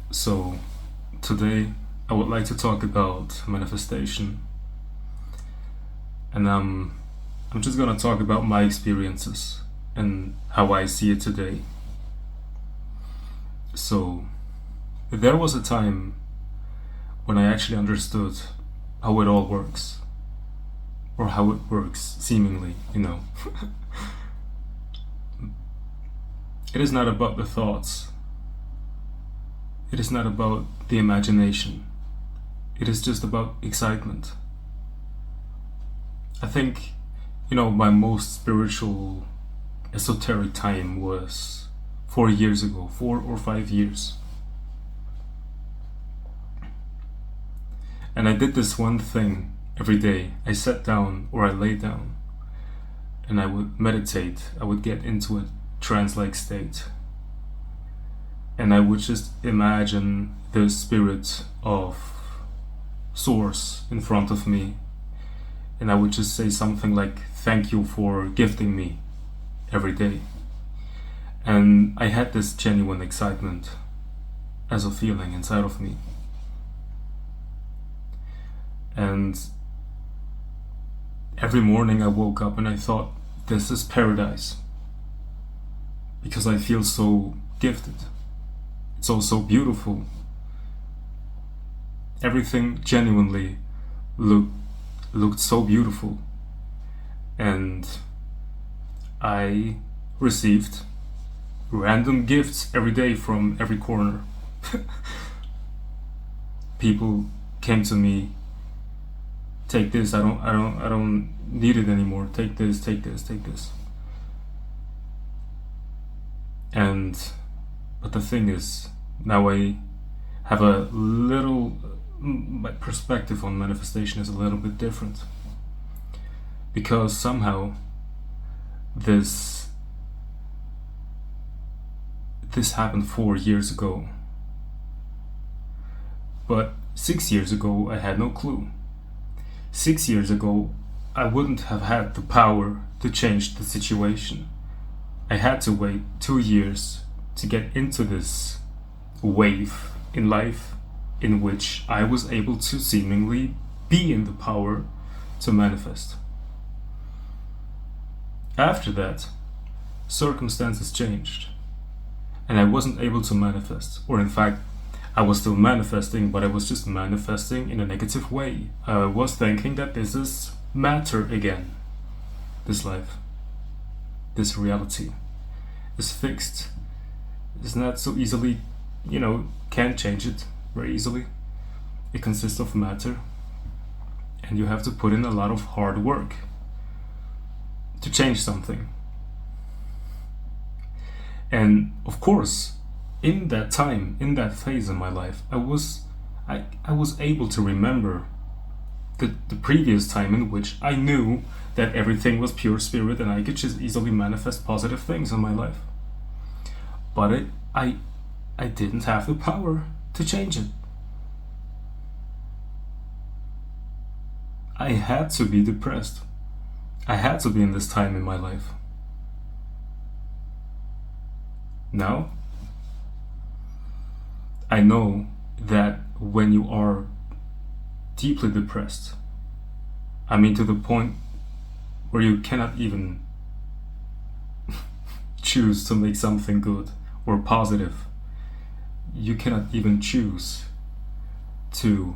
So, today I would like to talk about manifestation, and I'm just gonna talk about my experiences and how I see it today. So, there was a time when I actually understood how it all works, or how it works, seemingly. It is not about the thoughts, it is not about the imagination, it is just about excitement. I think, my most spiritual, esoteric time was 4 years ago, 4 or 5 years. And I did this one thing every day. I sat down or I lay down and I would meditate. I would get into a trance like state. And I would just imagine the spirit of Source in front of me. And I would just say something like, "Thank you for gifting me," every day. And I had this genuine excitement as a feeling inside of me. And every morning I woke up and I thought, this is paradise. Because I feel so gifted. It's all so beautiful. Everything genuinely looked so beautiful. And I received random gifts every day from every corner. People came to me, "Take this, I don't need it anymore. Take this, take this, take this." And but the thing is, now I have a little, my perspective on manifestation is a little bit different. Because somehow this happened 4 years ago. But 6 years ago I had no clue. 6 years ago I wouldn't have had the power to change the situation. I had to wait 2 years to get into this wave in life in which I was able to seemingly be in the power to manifest. After that, circumstances changed, and I wasn't able to manifest. Or, in fact, I was still manifesting, but I was just manifesting in a negative way. I was thinking that this is matter again. This life, this reality, is fixed. It's not so easily, can't change it very easily. It consists of matter, and you have to put in a lot of hard work to change something. And of course, in that time, in that phase in my life, I was able to remember the previous time in which I knew that everything was pure spirit and I could just easily manifest positive things in my life. But I didn't have the power to change it. I had to be depressed. I had to be in this time in my life. Now, I know that when you are deeply depressed, to the point where you cannot even choose to make something good or positive, you cannot even choose to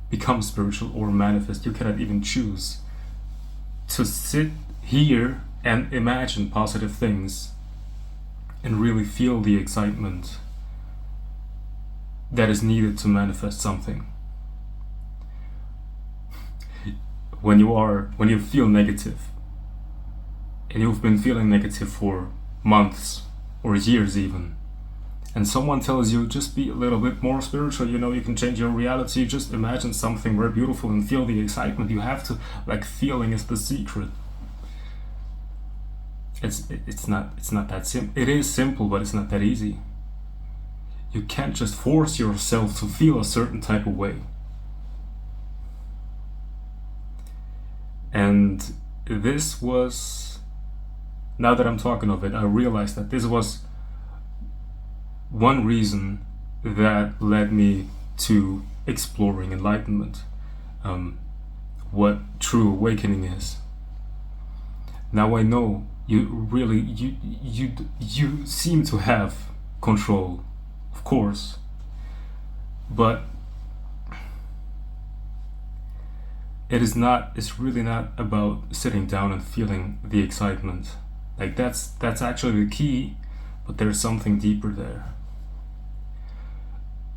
become spiritual or manifest, you cannot even choose to sit here and imagine positive things and really feel the excitement that is needed to manifest something. When you feel negative, and you've been feeling negative for months or years even, and someone tells you, just be a little bit more spiritual, you can change your reality, just imagine something very beautiful and feel the excitement, you have to, feeling is the secret. It's not that simple. It is simple, but it's not that easy. You can't just force yourself to feel a certain type of way. And this was, now that I'm talking of it, I realized that this was one reason that led me to exploring enlightenment, what true awakening is. Now I know you seem to have control, of course, but it's really not about sitting down and feeling the excitement. Like that's actually the key, but there's something deeper there.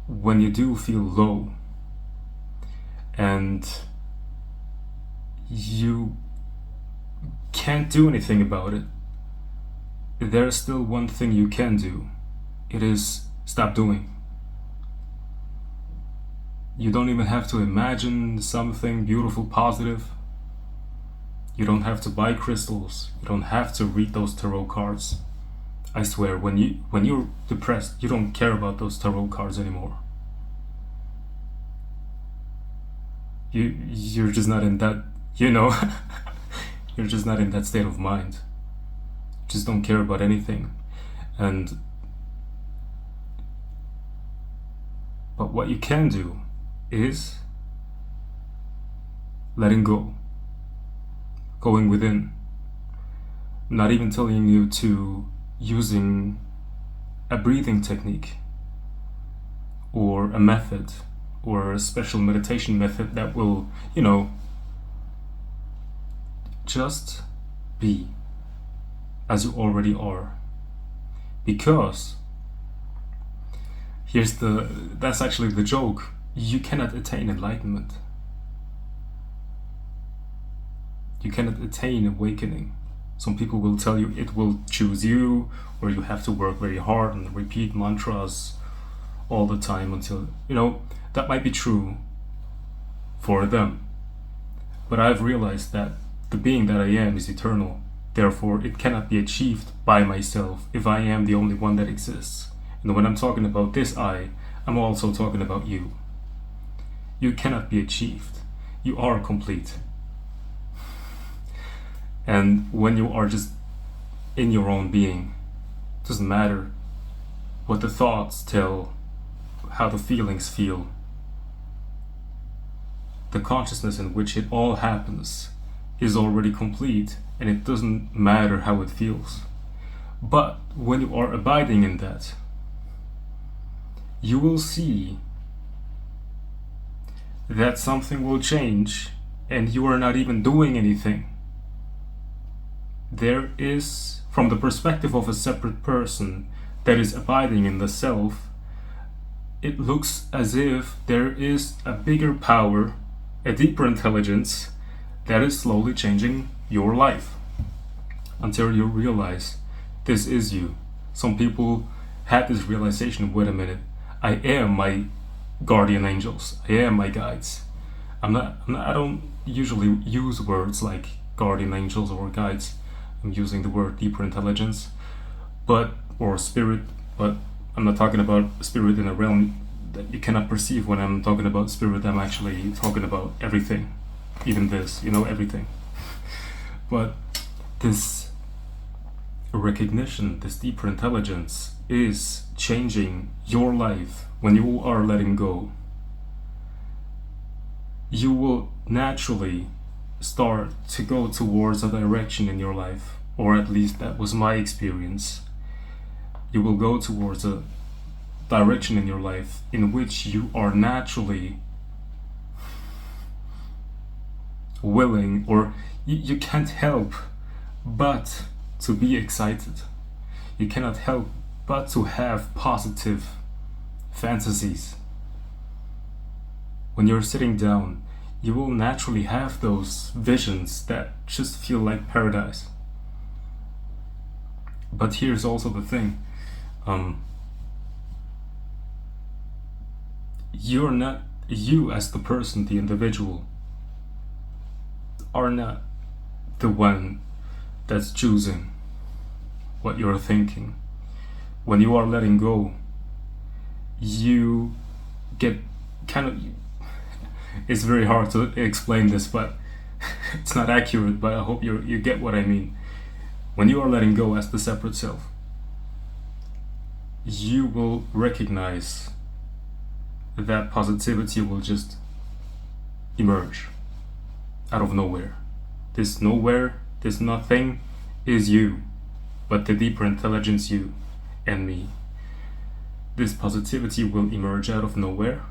When you do feel low and you can't do anything about it, there's still one thing you can do. It is stop doing. You don't even have to imagine something beautiful, positive. You don't have to buy crystals. You don't have to read those tarot cards. I swear, when you're depressed, you don't care about those tarot cards anymore. You're just not in that, you're just not in that state of mind. You just don't care about anything. But what you can do is letting go, going within. I'm not even telling you to using a breathing technique or a method or a special meditation method that will, just be as you already are. Because that's actually the joke. You cannot attain enlightenment. You cannot attain awakening. Some people will tell you it will choose you, or you have to work very hard and repeat mantras all the time until, that might be true for them. But I've realized that the being that I am is eternal. Therefore, it cannot be achieved by myself if I am the only one that exists. And when I'm talking about this I'm also talking about you. You cannot be achieved. You are complete. And when you are just in your own being, it doesn't matter what the thoughts tell, how the feelings feel. The consciousness in which it all happens is already complete, and it doesn't matter how it feels. But when you are abiding in that, you will see that something will change and you are not even doing anything. There is, from the perspective of a separate person that is abiding in the self, it looks as if there is a bigger power, a deeper intelligence that is slowly changing your life until you realize this is you. Some people had this realization, wait a minute, I am my guardian angels. I am my guides. I don't usually use words like guardian angels or guides. I'm using the word deeper intelligence, or spirit, but I'm not talking about spirit in a realm that you cannot perceive. When I'm talking about spirit, I'm actually talking about everything, even this, everything. But this recognition, this deeper intelligence is changing your life. When you are letting go, you will naturally start to go towards a direction in your life, or at least that was my experience. You will go towards a direction in your life in which you are naturally willing, or you can't help but to be excited. You cannot help but to have positive fantasies. When you're sitting down, you will naturally have those visions that just feel like paradise. But here's also the thing. You're not, you as the person, the individual, are not the one that's choosing what you're thinking. When you are letting go, you get it's very hard to explain this, but it's not accurate, but I hope you get what I mean. When you are letting go as the separate self, you will recognize that positivity will just emerge out of nowhere. This nowhere, this nothing is you, but the deeper intelligence you and me. This positivity will emerge out of nowhere,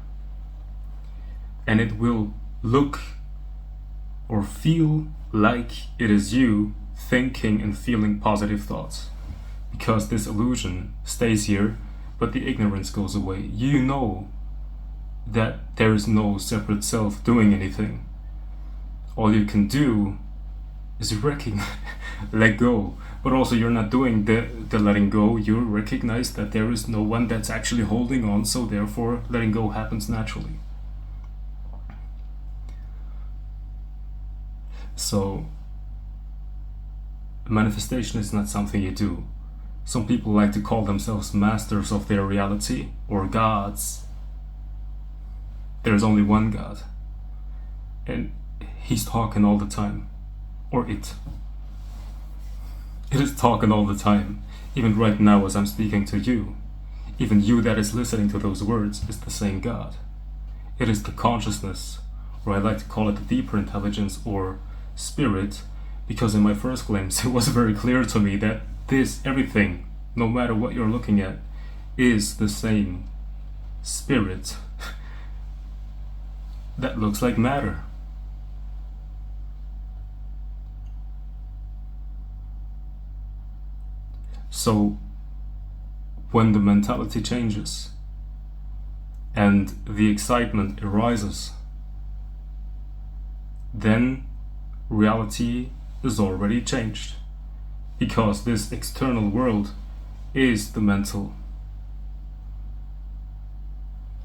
and it will look or feel like it is you thinking and feeling positive thoughts, because this illusion stays here, but the ignorance goes away. You know that there is no separate self doing anything. All you can do is recognize, let go. But also you're not doing the letting go. You recognize that there is no one that's actually holding on, so therefore letting go happens naturally. So manifestation is not something you do. Some people like to call themselves masters of their reality or gods. There is only one God, and he's talking all the time, or it. It is talking all the time, even right now as I'm speaking to you. Even you that is listening to those words is the same God. It is the consciousness, or I like to call it the deeper intelligence or spirit, because in my first glimpse it was very clear to me that this, everything, no matter what you're looking at, is the same spirit that looks like matter. So when the mentality changes and the excitement arises, then reality is already changed, because this external world is the mental.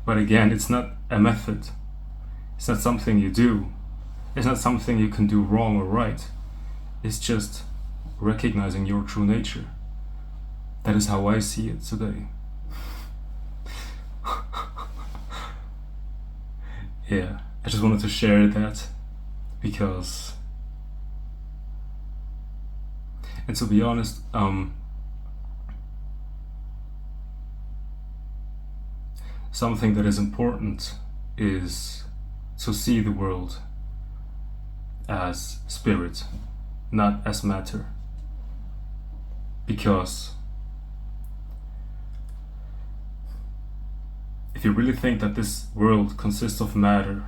But again, it's not a method. It's not something you do. It's not something you can do wrong or right. It's just recognizing your true nature. That is how I see it today. Yeah, I just wanted to share that because, and to be honest, something that is important is to see the world as spirit, not as matter. Because if you really think that this world consists of matter,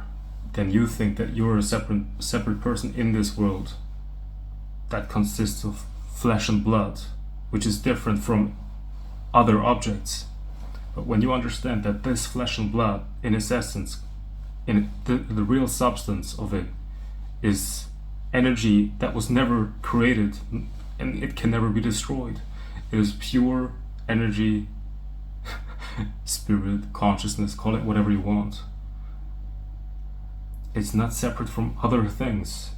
then you think that you're a separate person in this world that consists of flesh and blood, which is different from other objects. But when you understand that this flesh and blood, in its essence, in the real substance of it, is energy that was never created and it can never be destroyed. It is pure energy, spirit, consciousness, call it whatever you want. It's not separate from other things.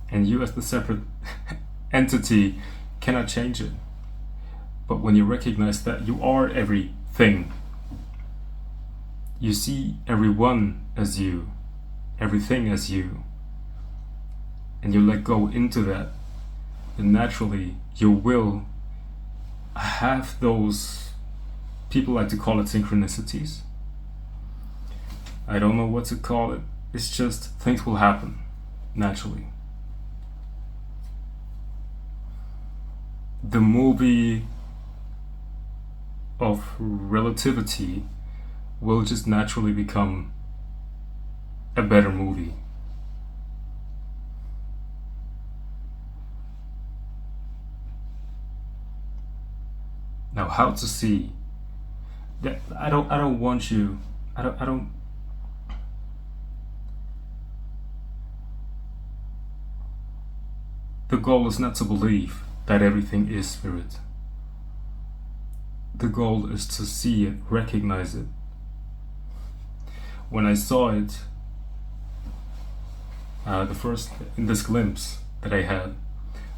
And you as the separate entity cannot change it. But when you recognize that you are everything, you see everyone as you, everything as you, and you let go into that, then naturally you will have those, people like to call it synchronicities. I don't know what to call it. It's just things will happen naturally. The movie of relativity will just naturally become a better movie. Now, how to see that? I don't want you. I don't. The goal is not to believe that everything is spirit. The goal is to see it, recognize it. When I saw it, in this glimpse that I had,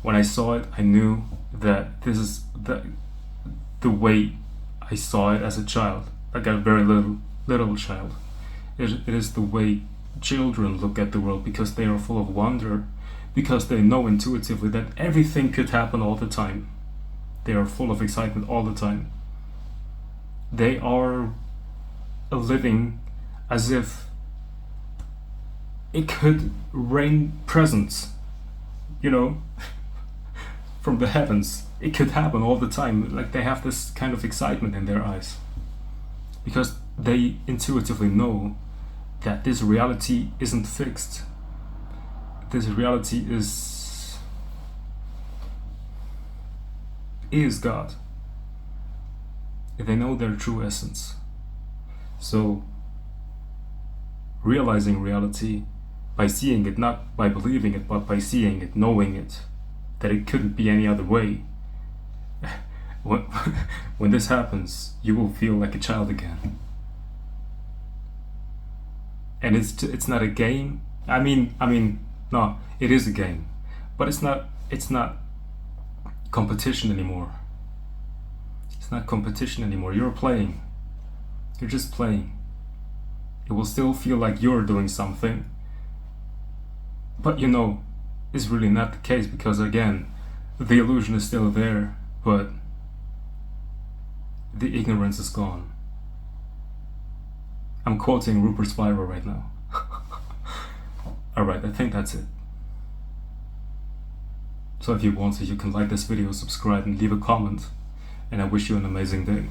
when I saw it, I knew that this is the way I saw it as a child, like a very little child. It is the way children look at the world, because they are full of wonder, because they know intuitively that everything could happen all the time. They are full of excitement all the time. they are living as if it could rain presents, you know, from the heavens. It could happen all the time. Like, they have this kind of excitement in their eyes because they intuitively know that this reality isn't fixed. This reality is God. They know their true essence. So realizing reality by seeing it, not by believing it, but by seeing it, knowing it, that it couldn't be any other way. When this happens, you will feel like a child again. And it's not a game. I mean, no, it is a game, but it's not competition anymore. It's not competition anymore. You're playing. You're just playing. It will still feel like you're doing something, but you know, it's really not the case because, again, the illusion is still there, but the ignorance is gone. I'm quoting Rupert Spira right now. Alright, I think that's it. So if you want to, you can like this video, subscribe, and leave a comment. And I wish you an amazing day.